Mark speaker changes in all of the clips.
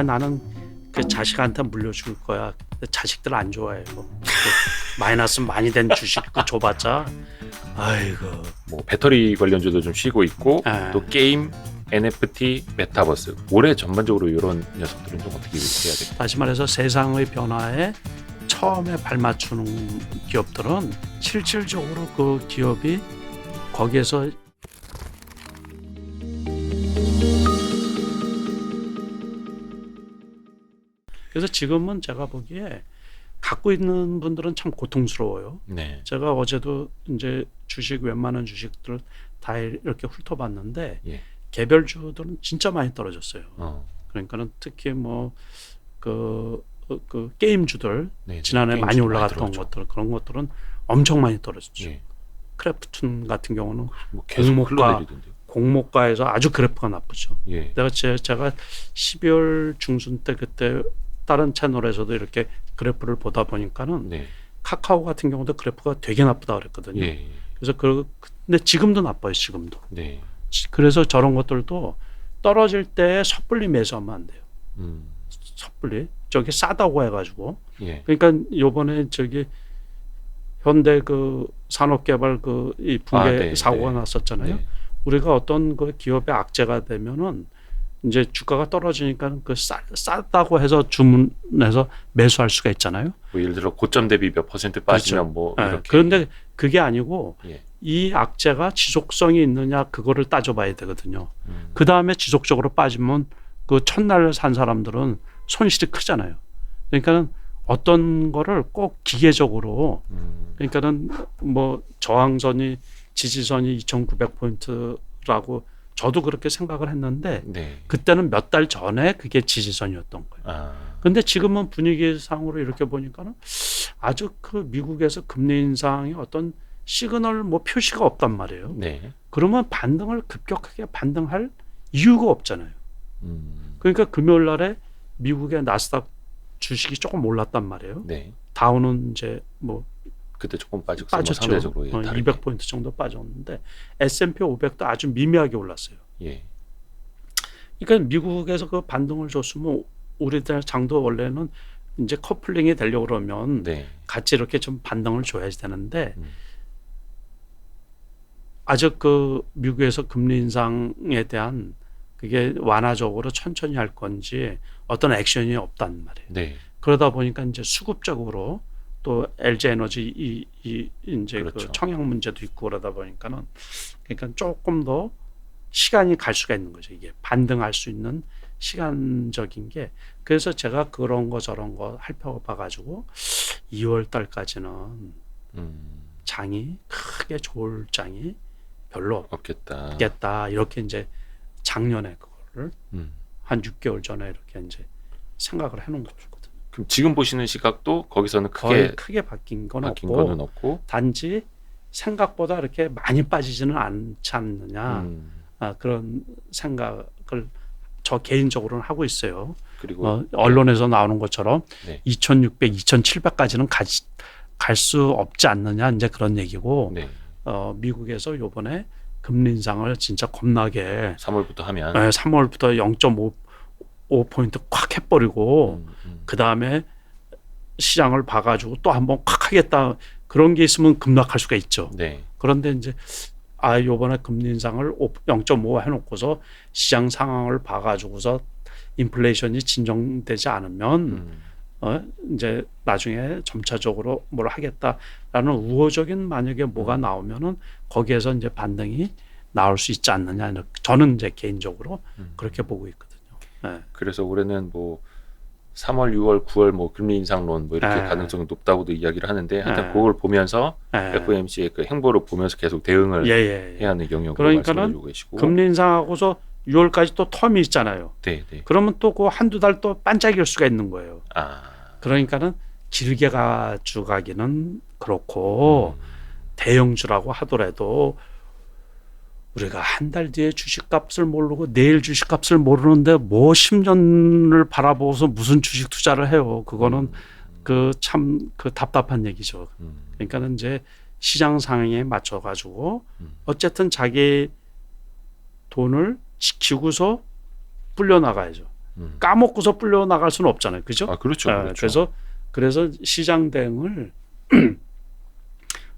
Speaker 1: 나는 그 자식한테 물려줄 거야. 자식들 안 좋아해요. 그 마이너스 많이 된 주식 그 줘봤자 아이고.
Speaker 2: 뭐 배터리 관련주도 좀 쉬고 있고 또 게임, NFT, 메타버스 올해 전반적으로 이런 녀석들은 좀 어떻게 해야 될까요?
Speaker 1: 다시 말해서 세상의 변화에 처음에 발맞추는 기업들은 실질적으로 그 기업이 거기에서 그래서 지금은 제가 보기에 갖고 있는 분들은 참 고통스러워요.
Speaker 2: 네.
Speaker 1: 제가 어제도 이제 주식 웬만한 주식들 다 이렇게 훑어봤는데
Speaker 2: 예.
Speaker 1: 개별주들은 진짜 많이 떨어졌어요. 그러니까는 특히 그 게임주들
Speaker 2: 네,
Speaker 1: 지난해 많이 올라갔던
Speaker 2: 많이
Speaker 1: 것들 그런 것들은 엄청 많이 떨어졌죠.
Speaker 2: 예.
Speaker 1: 크래프톤 같은 경우는
Speaker 2: 뭐 계속 흘러내리던데요.
Speaker 1: 공모가에서 아주 그래프가 나쁘죠.
Speaker 2: 예.
Speaker 1: 제가 12월 중순 때 그때 다른 채널에서도 이렇게 그래프를 보다 보니까는
Speaker 2: 네.
Speaker 1: 카카오 같은 경우도 그래프가 되게 나쁘다 그랬거든요.
Speaker 2: 예.
Speaker 1: 그래서 근데 지금도 나빠요. 지금도.
Speaker 2: 네.
Speaker 1: 그래서 저런 것들도 떨어질 때 섣불리 매수하면 안 돼요. 섣불리 저기 싸다고 해가지고.
Speaker 2: 예.
Speaker 1: 그러니까 요번에 저기 현대 그 산업개발 이 붕괴
Speaker 2: 네,
Speaker 1: 사고가
Speaker 2: 네.
Speaker 1: 났었잖아요.
Speaker 2: 네.
Speaker 1: 우리가 어떤 그 기업의 악재가 되면은 이제 주가가 떨어지니까 그 싸다고 해서 주문해서 매수할 수가 있잖아요.
Speaker 2: 뭐 예를 들어 고점 대비 몇 %그렇죠. 빠지면 뭐
Speaker 1: 네.
Speaker 2: 이렇게.
Speaker 1: 그런데 그게 아니고
Speaker 2: 예.
Speaker 1: 이 악재가 지속성이 있느냐 그거를 따져봐야 되거든요. 그 다음에 지속적으로 빠지면 그 첫날 산 사람들은 손실이 크잖아요. 그러니까는 어떤 거를 꼭 기계적으로 그러니까는 뭐 저항선이 지지선이 2,900포인트라고 저도 그렇게 생각을 했는데
Speaker 2: 네.
Speaker 1: 그때는 몇 달 전에 그게 지지선이었던 거예요. 근데 지금은 분위기상으로 이렇게 보니까는 아주 그 미국에서 금리 인상이 어떤 시그널 뭐 표시가 없단 말이에요.
Speaker 2: 네.
Speaker 1: 그러면 반등을 급격하게 반등할 이유가 없잖아요. 그러니까 금요일 날에 미국의 나스닥 주식이 조금 올랐단 말이에요.
Speaker 2: 네.
Speaker 1: 다우는 이제 뭐
Speaker 2: 그때 조금 빠졌고
Speaker 1: 빠졌죠.
Speaker 2: 상대적으로
Speaker 1: 200포인트 정도 빠졌는데 S&P 500도 아주 미미하게 올랐어요.
Speaker 2: 예.
Speaker 1: 그러니까 미국에서 그 반등을 줬으면 우리들 장도 원래는 이제 커플링이 되려고 그러면
Speaker 2: 네.
Speaker 1: 같이 이렇게 좀 반등을 줘야지 되는데 아직 그 미국에서 금리 인상에 대한 그게 완화적으로 천천히 할 건지 어떤 액션이 없단 말이에요.
Speaker 2: 네.
Speaker 1: 그러다 보니까 이제 수급적으로 또 LG 에너지 이제
Speaker 2: 그렇죠.
Speaker 1: 그 청약 문제도 있고 그러다 보니까는 그러니까 조금 더 시간이 갈 수가 있는 거죠. 이게 반등할 수 있는 시간적인 게 그래서 제가 그런 거 저런 거 살펴봐가지고 2월 달까지는 장이 크게 좋을 장이 별로 없겠다. 이렇게 이제 작년에 그거를 한 6개월 전에 이렇게 이제 생각을 해놓은 거거든요.
Speaker 2: 그럼 지금 보시는 시각도 거기서는
Speaker 1: 크게 바뀐 건 없고 단지 생각보다 이렇게 많이 빠지지는 않지 않느냐 그런 생각을 저 개인적으로는 하고 있어요.
Speaker 2: 그리고
Speaker 1: 언론에서 나오는 것처럼
Speaker 2: 네.
Speaker 1: 2,600, 2,700까지는 갈 수 없지 않느냐 이제 그런 얘기고
Speaker 2: 네.
Speaker 1: 미국에서 요번에 금리 인상을 진짜 겁나게
Speaker 2: 3월부터 하면
Speaker 1: 3월부터 0.5포인트 콱 해버리고 그 다음에 시장을 봐가지고 또 한번 콱 하겠다 그런 게 있으면 급락할 수가 있죠.
Speaker 2: 네.
Speaker 1: 그런데 이제 요번에 금리 인상을 0.5 해놓고서 시장 상황을 봐가지고서 인플레이션이 진정되지 않으면 이제 나중에 점차적으로 뭘 하겠다라는 우호적인 만약에 뭐가 나오면은 거기에서 이제 반등이 나올 수 있지 않느냐. 저는 이제 개인적으로 그렇게 보고 있거든요. 네.
Speaker 2: 그래서 올해는 뭐 3월, 6월, 9월 뭐 금리 인상론 뭐 이렇게 가능성이 높다고도 이야기를 하는데 하여튼 그걸 보면서 FOMC의 그 행보를 보면서 계속 대응을 해야 하는 영역으로 말씀해주고 계시고
Speaker 1: 금리 인상하고서 6월까지 또 텀이 있잖아요.
Speaker 2: 네, 네.
Speaker 1: 그러면 또 그 한두 달 또 반짝일 수가 있는 거예요. 그러니까는 길게 가져가기는 그렇고 대형주라고 하더라도 우리가 한 달 뒤에 주식값을 모르고 내일 주식값을 모르는데 뭐 10년을 바라보고서 무슨 주식 투자를 해요. 그거는 그 참 그 답답한 얘기죠. 그러니까는 이제 시장 상황에 맞춰 가지고 어쨌든 자기 돈을 지키고서 불려 나가야죠. 까먹고서 불려 나갈 수는 없잖아요, 그죠?
Speaker 2: 아, 그렇죠, 그렇죠.
Speaker 1: 그래서 시장 대응을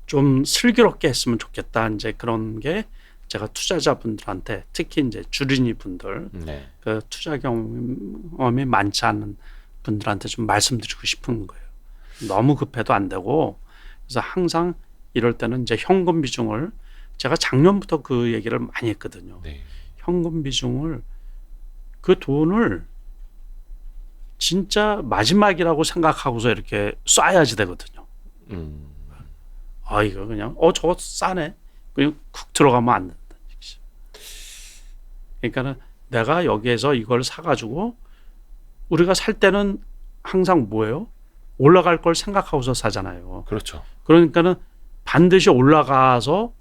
Speaker 1: 좀 슬기롭게 했으면 좋겠다. 이제 그런 게 제가 투자자분들한테 특히 이제 주린이 분들,
Speaker 2: 네.
Speaker 1: 그 투자 경험이 많지 않은 분들한테 좀 말씀드리고 싶은 거예요. 너무 급해도 안 되고, 그래서 항상 이럴 때는 이제 현금 비중을 제가 작년부터 그 얘기를 많이 했거든요.
Speaker 2: 네.
Speaker 1: 현금 비중을 그 돈을 진짜 마지막이라고 생각하고서 이렇게 쏴야지 되거든요. 아, 이거 그냥 저거 싸네. 그냥 쿡 들어가면 안 된다. 그러니까는 내가 여기에서 이걸 사가지고 우리가 살 때는 항상 뭐예요? 올라갈 걸 생각하고서 사잖아요.
Speaker 2: 그렇죠.
Speaker 1: 그러니까는 반드시 올라가서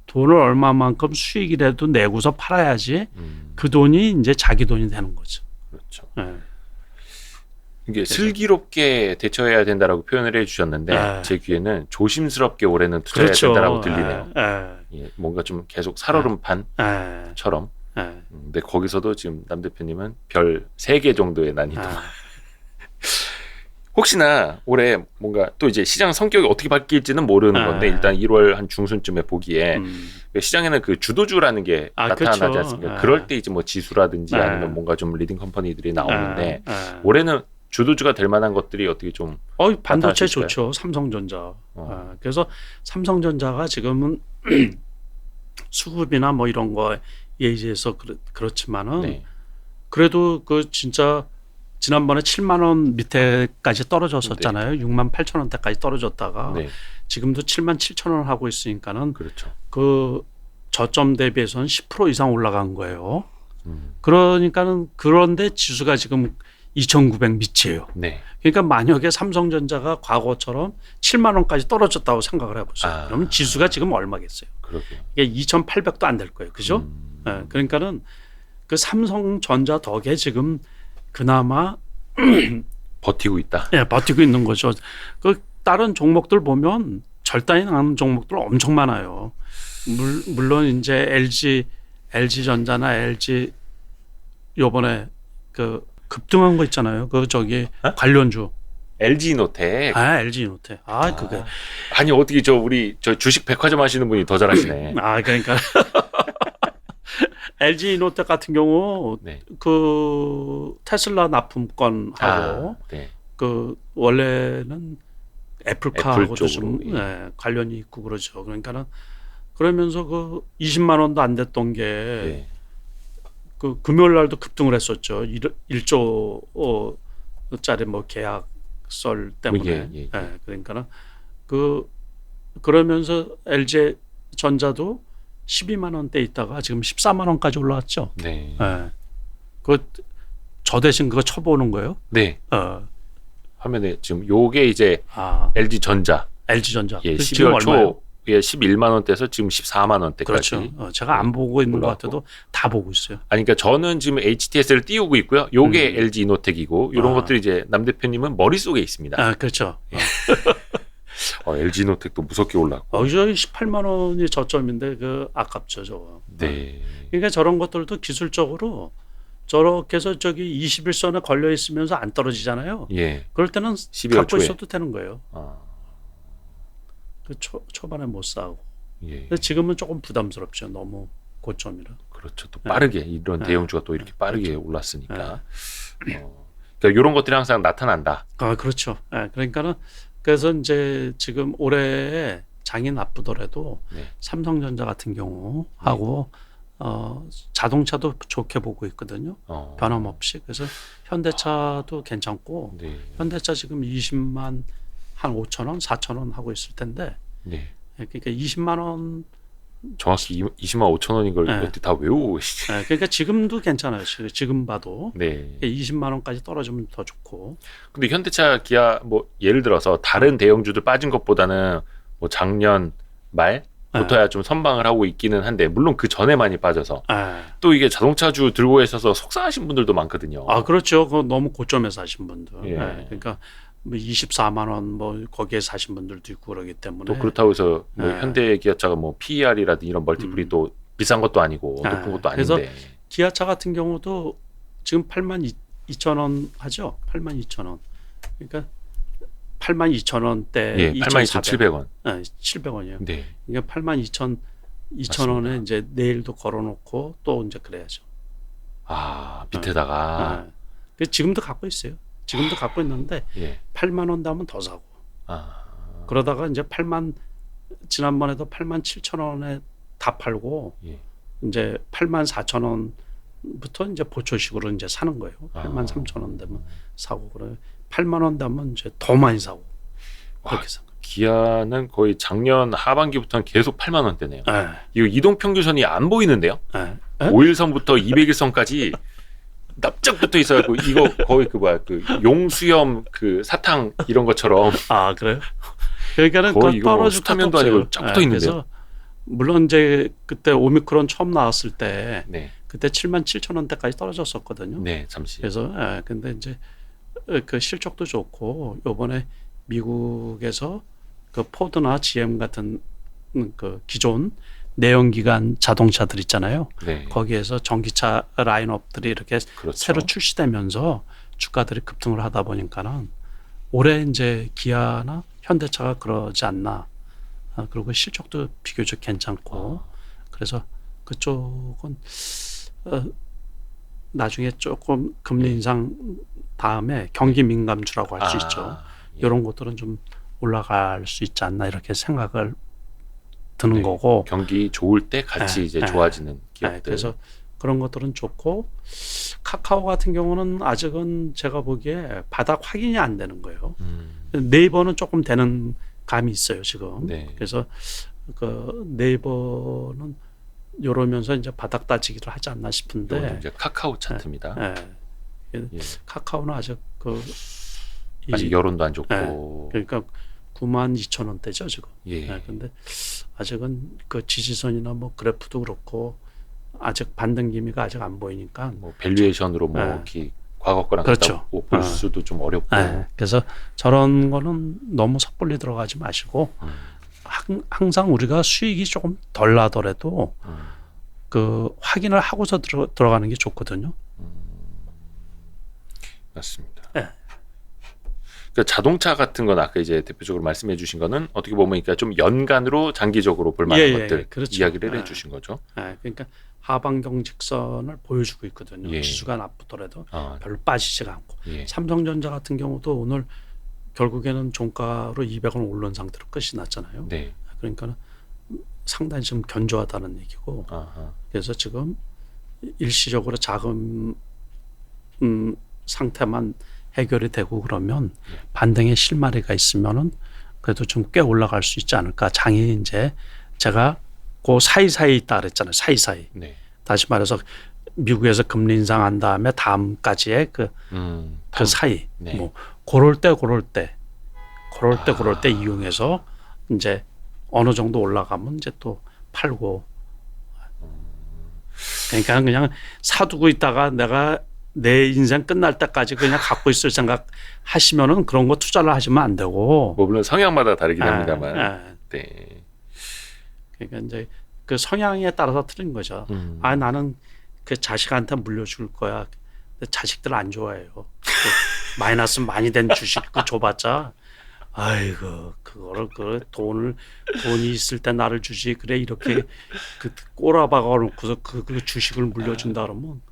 Speaker 1: 돈을 얼마만큼 수익이라도 내고서 팔아야지 그 돈이 이제 자기 돈이 되는 거죠.
Speaker 2: 그렇죠.
Speaker 1: 네.
Speaker 2: 이게 슬기롭게 대처해야 된다라고 표현을 해주셨는데 제 귀에는 조심스럽게 올해는 투자해야
Speaker 1: 그렇죠.
Speaker 2: 된다라고 들리네요. 예, 뭔가 좀 계속 살얼음판처럼. 근데 거기서도 지금 남 대표님은 별 3개 정도의 난이도. 혹시나 올해 뭔가 또 이제 시장 성격이 어떻게 바뀔지는 모르는 건데 일단 1월 한 중순쯤에 보기에 시장에는 그 주도주라는 게 나타나지
Speaker 1: 그렇죠.
Speaker 2: 않습니까? 그럴 때 이제 뭐 지수라든지 아니면 뭔가 좀 리딩 컴퍼니들이 나오는데 올해는 주도주가 될 만한 것들이 어떻게 좀
Speaker 1: 반도체 좋죠. 삼성전자. 그래서 삼성전자가 지금은 수급이나 뭐 이런 거에 의해서 그렇지만은
Speaker 2: 네.
Speaker 1: 그래도 그 진짜 지난번에 7만 원 밑에까지 떨어졌었잖아요. 네. 6만 8천 원대까지 떨어졌다가
Speaker 2: 네.
Speaker 1: 지금도 7만 7천 원 하고 있으니까는
Speaker 2: 그렇죠.
Speaker 1: 그 저점 대비해서는 10% 이상 올라간 거예요. 그러니까는 그런데 지수가 지금 2,900 밑이에요.
Speaker 2: 네.
Speaker 1: 그러니까 만약에 삼성전자가 과거처럼 7만 원까지 떨어졌다고 생각을 해보세요. 그러면 지수가 지금 얼마겠어요?
Speaker 2: 그러게요.
Speaker 1: 이게 2,800도 안 될 거예요. 그죠? 네. 그러니까는 그 삼성전자 덕에 지금 그나마
Speaker 2: 버티고 있다.
Speaker 1: 네, 버티고 있는 거죠. 그 다른 종목들 보면 절단이 나는 종목들 엄청 많아요. 물론 이제 LG전자나 LG 요번에 그 급등한 거 있잖아요. 그 저기 관련주.
Speaker 2: LG노텍.
Speaker 1: LG노텍. 그게.
Speaker 2: 아니 어떻게 우리 주식 백화점 하시는 분이 더 잘하시네.
Speaker 1: 그러니까. LG노텍 같은 경우
Speaker 2: 네.
Speaker 1: 그 테슬라 납품권하고
Speaker 2: 네.
Speaker 1: 그 원래는 애플카하고도 좀 관련이 있고 그러죠. 그러니까는 그러면서 그 20만 원도 안 됐던 게 그 금요일 날도 급등을 했었죠. 1조 짜리 뭐 계약설 때문에. 그러니까는 그러면서 LG 전자도 12만 원대 있다가 지금 14만 원까지 올라왔죠.
Speaker 2: 네.
Speaker 1: 저 대신 그거 쳐보는 거예요?
Speaker 2: 네. 화면에 지금 요게 이제 LG전자.
Speaker 1: 예,
Speaker 2: 12월 초에 11만 원대에서 지금 14만 원대까지.
Speaker 1: 그렇죠. 제가 안 보고 있는 것 같아도 다 보고 있어요.
Speaker 2: 그러니까 저는 지금 HTS를 띄우고 있고요. 요게 LG노텍이고 이런 것들이 이제 남 대표님은 머릿속에 있습니다.
Speaker 1: 그렇죠.
Speaker 2: LG노텍도 무섭게 올랐고.
Speaker 1: 저기 18만 원이 저점인데 아깝죠, 저거.
Speaker 2: 네.
Speaker 1: 그러니까 저런 것들도 기술적으로 저렇게 해서 저기 21선에 걸려 있으면서 안 떨어지잖아요.
Speaker 2: 예.
Speaker 1: 그럴 때는 갖고 있어도 되는 거예요. 초반에 못 사고. 근데 지금은 조금 부담스럽죠. 너무 고점이라.
Speaker 2: 그렇죠. 또 빠르게 이런 대형주가 또 이렇게 빠르게 올랐으니까. 그러니까 이런 것들이 항상 나타난다.
Speaker 1: 그렇죠. 그러니까는 그래서 이제 지금 올해 장이 나쁘더라도 삼성전자 같은 경우하고 자동차도 좋게 보고 있거든요. 변함없이. 그래서 현대차도 괜찮고 현대차 지금 20만 한 5천 원, 4천 원 하고 있을 텐데 그러니까 20만 원
Speaker 2: 정확히 20만 5천 원인 걸 이것도 다 외우고 계시죠.
Speaker 1: 그러니까 지금도 괜찮아요. 지금 봐도 20만 원까지 떨어지면 더 좋고.
Speaker 2: 근데 현대차, 기아 뭐 예를 들어서 다른 대형주들 빠진 것보다는 뭐 작년 말부터야 좀 선방을 하고 있기는 한데 물론 그 전에 많이 빠져서 또 이게 자동차주 들고 있어서 속상하신 분들도 많거든요.
Speaker 1: 그렇죠. 그거 너무 고점에서 하신 분들. 그러니까 뭐 24만 원 뭐 거기에 사신 분들도 있고 그러기 때문에
Speaker 2: 또 그렇다고 해서 뭐 현대 기아차가 뭐 PER이라든지 이런 멀티플이 또 비싼 것도 아니고 높은 것도 아닌데
Speaker 1: 그래서 기아차 같은 경우도 지금 8만 2,000원 하죠. 82,000원. 그러니까 82,000원대.
Speaker 2: 예, 82,700원.
Speaker 1: 700원이요.
Speaker 2: 네.
Speaker 1: 그러니까 82,200원에 이제 내일도 걸어놓고 또 이제 그래야죠.
Speaker 2: 아, 밑에다가.
Speaker 1: 지금도 갖고 있어요. 지금도 갖고 있는데
Speaker 2: 예.
Speaker 1: 8만 원 되면 더 사고. 그러다가 이제 지난번에도 87,000원에 다 팔고
Speaker 2: 예.
Speaker 1: 이제 84,000원부터 이제 보초식으로 이제 사는 거예요. 83,000원 되면 사고 그래요. 8만 원 되면 이제 더 많이 사고. 그렇게 산 거예요.
Speaker 2: 기아는 거의 작년 하반기부터는 계속 8만 원대네요. 이거 이동 평균선이 안 보이는데요. 5일선부터 200일선까지 납작 붙어 있어갖고 이거 거의 그 용수염 그 사탕 이런 것처럼.
Speaker 1: 아 그래요? 그러니까는
Speaker 2: 거의 이거 뭐 수타면도 아니고 쫙 붙어 있는데요.
Speaker 1: 그래서 물론 이제 그때 오미크론 처음 나왔을 때
Speaker 2: 네.
Speaker 1: 그때 77,000원대까지 떨어졌었거든요.
Speaker 2: 네, 잠시.
Speaker 1: 그래서 근데 이제 그 실적도 좋고 요번에 미국에서 그 포드나 GM 같은 그 기존 내연기관 자동차들 있잖아요.
Speaker 2: 네.
Speaker 1: 거기에서 전기차 라인업들이 이렇게
Speaker 2: 그렇죠.
Speaker 1: 새로 출시되면서 주가들이 급등을 하다 보니까는 올해 이제 기아나 현대차가 그러지 않나. 그리고 실적도 비교적 괜찮고 그래서 그쪽은 나중에 조금 금리 인상 다음에 경기 민감주라고 할 수 있죠. 이런 것들은 좀 올라갈 수 있지 않나 이렇게 생각을 드는 거고
Speaker 2: 경기 좋을 때 같이 이제 좋아지는 기업들.
Speaker 1: 그래서 그런 것들은 좋고 카카오 같은 경우는 아직은 제가 보기에 바닥 확인이 안 되는 거예요. 네이버는 조금 되는 감이 있어요 지금.
Speaker 2: 네.
Speaker 1: 그래서 그 네이버는 이러면서 이제 바닥 따지기를 하지 않나 싶은데.
Speaker 2: 이제 카카오 차트입니다.
Speaker 1: 예. 카카오는 아직
Speaker 2: 아직 여론도 안 좋고.
Speaker 1: 그러니까 92,000원대죠 지금.
Speaker 2: 예.
Speaker 1: 근데 아직은 그 지지선이나 뭐 그래프도 그렇고 아직 반등 기미가 아직 안 보이니까.
Speaker 2: 뭐 밸류에이션으로 뭐 이렇게 과거 거랑
Speaker 1: 그렇죠.
Speaker 2: 볼 수도 좀 어렵고.
Speaker 1: 그래서 저런 거는 너무 섣불리 들어가지 마시고 항상 우리가 수익이 조금 덜 나더라도 그 확인을 하고서 들어가는 게 좋거든요.
Speaker 2: 맞습니다. 그러니까 자동차 같은 건 아까 이제 대표적으로 말씀해 주신 거는 어떻게 보면 그러니까 좀 연간으로 장기적으로 볼 만한 것들
Speaker 1: 그렇죠.
Speaker 2: 이야기를 해 주신 거죠.
Speaker 1: 그러니까 하방경 직선을 보여주고 있거든요. 지수가 나쁘더라도 별로 빠지지가 않고. 삼성전자 같은 경우도 오늘 결국에는 종가로 200원 오른 상태로 끝이 났잖아요.
Speaker 2: 네.
Speaker 1: 그러니까 상당히 좀 견조하다는 얘기고. 그래서 지금 일시적으로 자금 상태만 해결이 되고 그러면 반등의 실마리가 있으면은 그래도 좀 꽤 올라갈 수 있지 않을까. 장이 이제 제가 그 사이사이 있다 그랬잖아요. 사이사이.
Speaker 2: 네.
Speaker 1: 다시 말해서 미국에서 금리 인상한 다음에 다음까지의 그 사이.
Speaker 2: 네.
Speaker 1: 뭐 그럴 때 이용해서 이제 어느 정도 올라가면 이제 또 팔고. 그러니까 그냥 사두고 있다가 내가 내 인생 끝날 때까지 그냥 갖고 있을 생각 하시면은 그런 거 투자를 하시면 안 되고.
Speaker 2: 뭐 물론 성향마다 다르긴 합니다만. 네.
Speaker 1: 그러니까 이제 그 성향에 따라서 틀린 거죠. 나는 그 자식한테 물려줄 거야. 근데 자식들 안 좋아해요. 그 마이너스 많이 된 주식 그 줘봤자 아이고 그거를 돈이 있을 때 나를 주지 그래 이렇게 그 꼬라박아 놓고서 그 주식을 물려준다 그러면.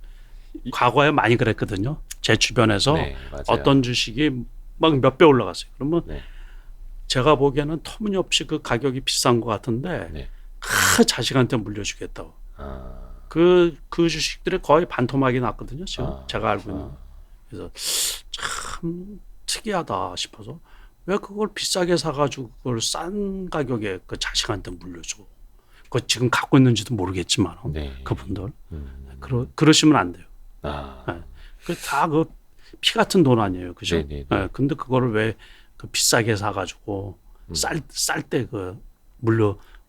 Speaker 1: 과거에 많이 그랬거든요. 제 주변에서 어떤 주식이 막 몇 배 올라갔어요. 그러면 제가 보기에는 터무니없이 그 가격이 비싼 것 같은데 자식한테 물려주겠다고. 그 주식들이 거의 반토막이 났거든요. 지금 제가 알고 있는. 그래서 참 특이하다 싶어서 왜 그걸 비싸게 사가지고 그걸 싼 가격에 그 자식한테 물려줘. 그거 지금 갖고 있는지도 모르겠지만 그분들 그러시면 안 돼요. 그 다 그 피 같은 돈 아니에요, 그죠? 근데 그거를 왜 그 비싸게 사가지고 쌀 때 그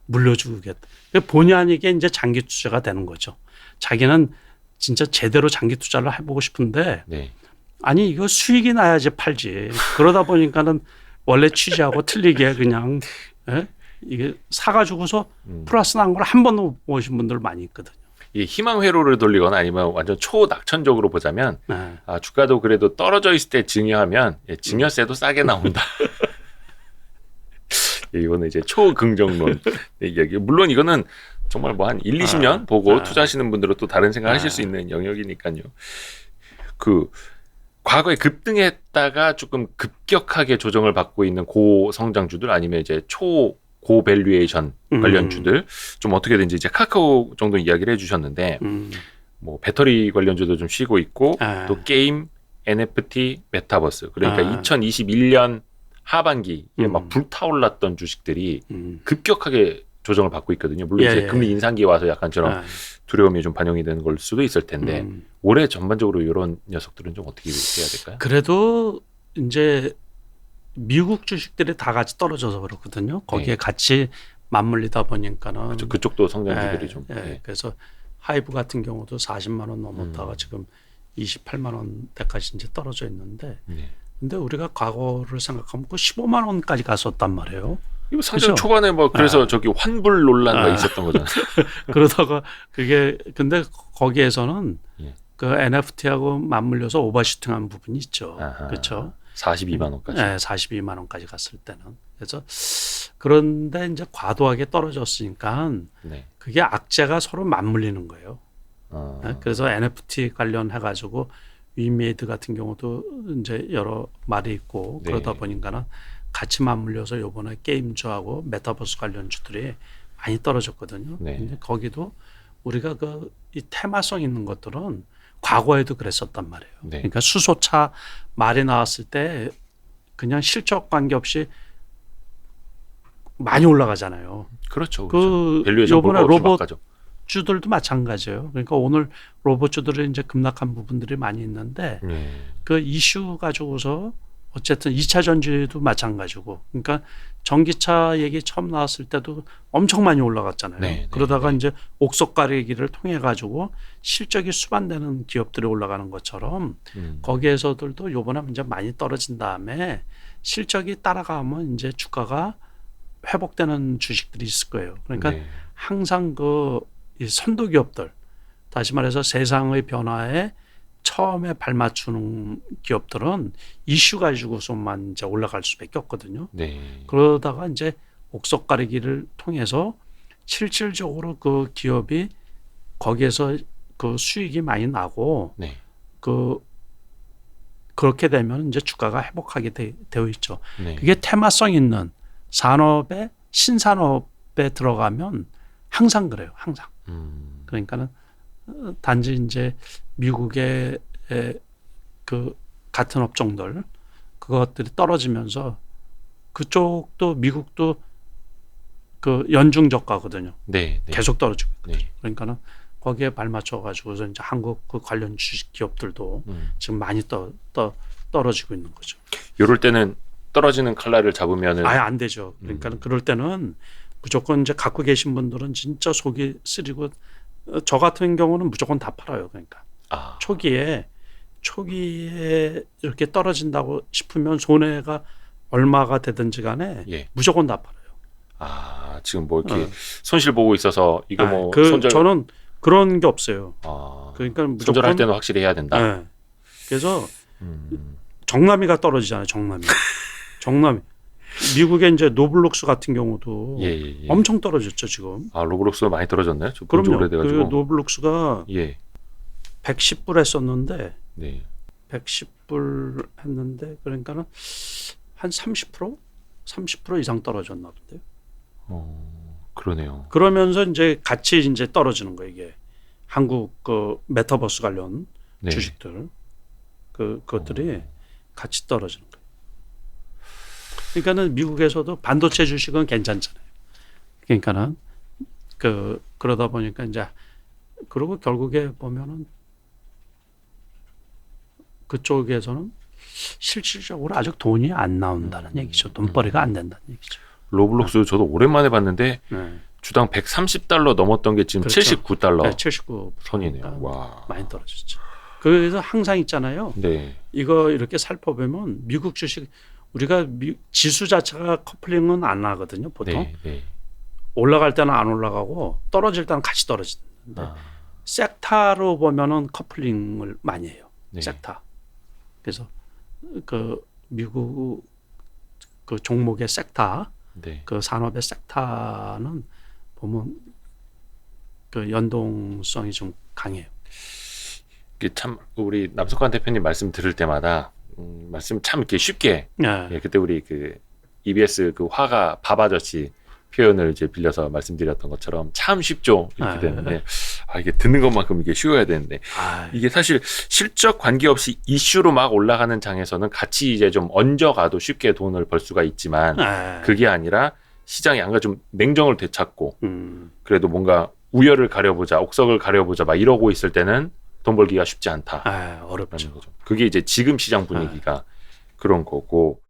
Speaker 1: 물려주겠다. 본의 아니게 이제 장기 투자가 되는 거죠. 자기는 진짜 제대로 장기 투자를 해보고 싶은데 아니 이거 수익이 나야지 팔지. 그러다 보니까는 원래 취지하고 틀리게 그냥 이게 사가지고서 플러스 난 걸 한 번 못 보신 분들 많이 있거든요.
Speaker 2: 이 희망 회로를 돌리거나 아니면 완전 초낙천적으로 보자면 주가도 그래도 떨어져 있을 때 증여하면 증여세도 싸게 나온다. 이거는 이제 초긍정론 얘기. 물론 이거는 정말 뭐 한 1, 20년 보고 투자하시는 분들은 또 다른 생각하실 수 있는 영역이니까요. 그 과거에 급등했다가 조금 급격하게 조정을 받고 있는 고성장주들 아니면 이제 고밸류에이션 관련주들 좀 어떻게 된지 이제 카카오 정도 이야기를 해주셨는데 뭐 배터리 관련주도 좀 쉬고 있고 또 게임, NFT, 메타버스 그러니까 2021년 하반기에 막 불타올랐던 주식들이 급격하게 조정을 받고 있거든요. 물론 이제 금리 인상기에 와서 약간처럼 두려움이 좀 반영이 되는 걸 수도 있을 텐데 올해 전반적으로 이런 녀석들은 좀 어떻게 해야 될까요?
Speaker 1: 그래도 이제 미국 주식들이 다 같이 떨어져서 그렇거든요. 거기에 같이 맞물리다 보니까는
Speaker 2: 그렇죠. 그쪽도 성장주들이 좀.
Speaker 1: 그래서 하이브 같은 경우도 40만 원 넘었다가 지금 28만 원대까지 이제 떨어져 있는데, 근데 우리가 과거를 생각하면 그 15만 원까지 갔었단 말이에요.
Speaker 2: 이거 상장 초반에 뭐 그래서 저기 환불 논란가 있었던 거잖아요.
Speaker 1: 그러다가 그게 근데 거기에서는 그 NFT하고 맞물려서 오버슈팅한 부분이 있죠. 그렇죠.
Speaker 2: 42만 원까지.
Speaker 1: 네, 42만 원까지 갔을 때는. 그래서 그런데 이제 과도하게 떨어졌으니까 그게 악재가 서로 맞물리는 거예요. 그래서 NFT 관련해 가지고 위메이드 같은 경우도 이제 여러 말이 있고 그러다 보니까는 같이 맞물려서 요번에 게임주하고 메타버스 관련주들이 많이 떨어졌거든요. 근데 거기도 우리가 이 테마성 있는 것들은 과거에도 그랬었단 말이에요. 그러니까 수소차 말이 나왔을 때 그냥 실적 관계없이 많이 올라가잖아요.
Speaker 2: 그렇죠.
Speaker 1: 그 요번에 로봇주들도 마찬가지예요. 그러니까 오늘 로봇주들이 이제 급락한 부분들이 많이 있는데 그 이슈 가지고서 어쨌든 2차 전지도 마찬가지고, 그러니까 전기차 얘기 처음 나왔을 때도 엄청 많이 올라갔잖아요. 그러다가 이제 옥석 가리기를 통해 가지고 실적이 수반되는 기업들이 올라가는 것처럼 거기에서들도 요번에 이제 많이 떨어진 다음에 실적이 따라가면 이제 주가가 회복되는 주식들이 있을 거예요. 그러니까 항상 이 선도 기업들, 다시 말해서 세상의 변화에 처음에 발맞추는 기업들은 이슈 가지고서만 이제 올라갈 수밖에 없거든요. 그러다가 이제 옥석 가리기를 통해서 실질적으로 그 기업이 거기에서 그 수익이 많이 나고 그렇게 되면 이제 주가가 회복하게 되어 있죠. 그게 테마성 있는 산업에 신산업에 들어가면 항상 그래요. 항상. 그러니까는 단지 이제 미국의 그 같은 업종들 그것들이 떨어지면서 그쪽도 미국도 그 연중 저가거든요. 계속 떨어지고 있거든요. 그러니까는 거기에 발맞춰 가지고서 이제 한국 그 관련 주식 기업들도 지금 많이 떨어지고 있는 거죠.
Speaker 2: 이럴 때는 떨어지는 칼날을 잡으면은
Speaker 1: 아예 안 되죠. 그러니까 그럴 때는 무조건 이제 갖고 계신 분들은 진짜 속이 쓰리고 저 같은 경우는 무조건 다 팔아요. 그러니까 초기에 이렇게 떨어진다고 싶으면 손해가 얼마가 되든지 간에 무조건 다 팔아요.
Speaker 2: 지금 뭐 이렇게 손실 보고 있어서 이거 뭐
Speaker 1: 저는 그런 게 없어요. 그러니까 무조건
Speaker 2: 손절할 때는 확실히 해야 된다.
Speaker 1: 그래서 정남이가 떨어지잖아요. 정남이. 미국의 이제 노블록스 같은 경우도 엄청 떨어졌죠 지금.
Speaker 2: 로블록스가 많이 떨어졌나요?
Speaker 1: 그럼요. 그 노블록스가 110불 했었는데 110불 했는데 그러니까는 한 30% 이상 떨어졌나 본데요.
Speaker 2: 그러네요.
Speaker 1: 그러면서 이제 같이 이제 떨어지는 거예요 이게 한국 그 메타버스 관련 주식들 그것들이 같이 떨어지는 거예요. 그러니까는 미국에서도 반도체 주식은 괜찮잖아요. 그러니까는 그러다 보니까 이제 그리고 결국에 보면은 그쪽에서는 실질적으로 아직 돈이 안 나온다는 얘기죠. 돈벌이가 안 된다는 얘기죠.
Speaker 2: 로블록스 저도 오랜만에 봤는데 주당 $130 넘었던 게 지금 $79.
Speaker 1: 79
Speaker 2: 선이네요. 와.
Speaker 1: 많이 떨어졌죠. 그래서 항상 있잖아요. 이거 이렇게 살펴보면 미국 주식 우리가 지수 자체가 커플링은 안 하거든요. 보통 올라갈 때는 안 올라가고 떨어질 때는 같이 떨어지는데 섹타로 보면은 커플링을 많이 해요.
Speaker 2: 네.
Speaker 1: 섹타. 그래서 그 미국 그 종목의 섹타,
Speaker 2: 네.
Speaker 1: 그 산업의 섹타는 보면 그 연동성이 좀 강해요.
Speaker 2: 참 우리 남석환 대표님 말씀 들을 때마다 말씀 참 이렇게 쉽게 예, 그때 우리 그 EBS 그 화가 밥 아저씨 표현을 이제 빌려서 말씀드렸던 것처럼 참 쉽죠 이렇게 되는데 이게 듣는 것만큼 이게 쉬워야 되는데 이게 사실 실적 관계없이 이슈로 막 올라가는 장에서는 같이 이제 좀 얹어가도 쉽게 돈을 벌 수가 있지만 그게 아니라 시장이 안가 좀 냉정을 되찾고 그래도 뭔가 우열을 가려보자 옥석을 가려보자 막 이러고 있을 때는 돈 벌기가 쉽지 않다.
Speaker 1: 어렵죠.
Speaker 2: 거죠. 그게 이제 지금 시장 분위기가 그런 거고